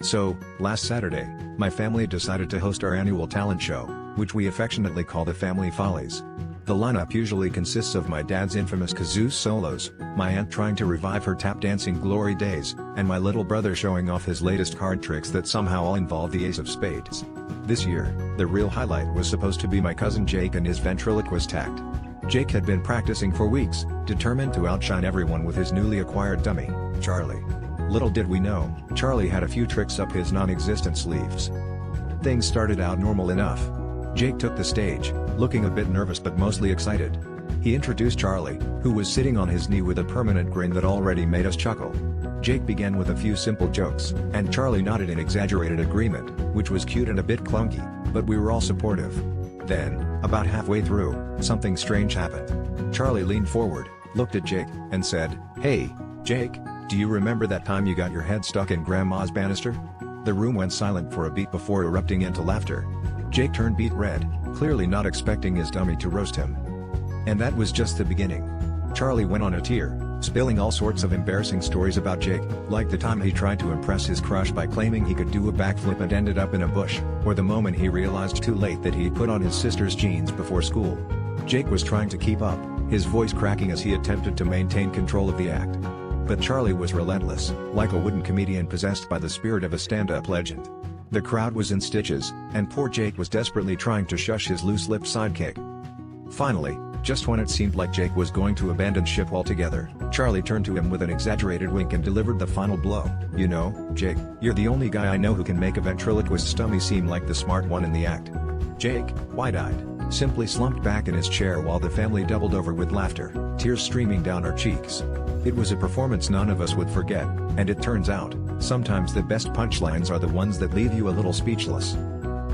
So, last Saturday, my family decided to host our annual talent show, which we affectionately call the Family Follies. The lineup usually consists of my dad's infamous kazoo solos, my aunt trying to revive her tap dancing glory days, and my little brother showing off his latest card tricks that somehow all involve the ace of spades. This year, the real highlight was supposed to be my cousin Jake and his ventriloquist act. Jake had been practicing for weeks, determined to outshine everyone with his newly acquired dummy, Charlie. Little did we know, Charlie had a few tricks up his non-existent sleeves. Things started out normal enough. Jake took the stage, looking a bit nervous but mostly excited. He introduced Charlie, who was sitting on his knee with a permanent grin that already made us chuckle. Jake began with a few simple jokes, and Charlie nodded in exaggerated agreement, which was cute and a bit clunky, but we were all supportive. Then, about halfway through, something strange happened. Charlie leaned forward, looked at Jake, and said, "Hey, Jake, do you remember that time you got your head stuck in Grandma's banister?" The room went silent for a beat before erupting into laughter. Jake turned beet red, clearly not expecting his dummy to roast him. And that was just the beginning. Charlie went on a tear, spilling all sorts of embarrassing stories about Jake, like the time he tried to impress his crush by claiming he could do a backflip and ended up in a bush, or the moment he realized too late that he'd put on his sister's jeans before school. Jake was trying to keep up, his voice cracking as he attempted to maintain control of the act. But Charlie was relentless, like a wooden comedian possessed by the spirit of a stand-up legend. The crowd was in stitches, and poor Jake was desperately trying to shush his loose-lipped sidekick. Finally, just when it seemed like Jake was going to abandon ship altogether, Charlie turned to him with an exaggerated wink and delivered the final blow. "You know, Jake, you're the only guy I know who can make a ventriloquist dummy seem like the smart one in the act." Jake, wide-eyed, simply slumped back in his chair while the family doubled over with laughter, tears streaming down our cheeks. It was a performance none of us would forget, and it turns out, sometimes the best punchlines are the ones that leave you a little speechless.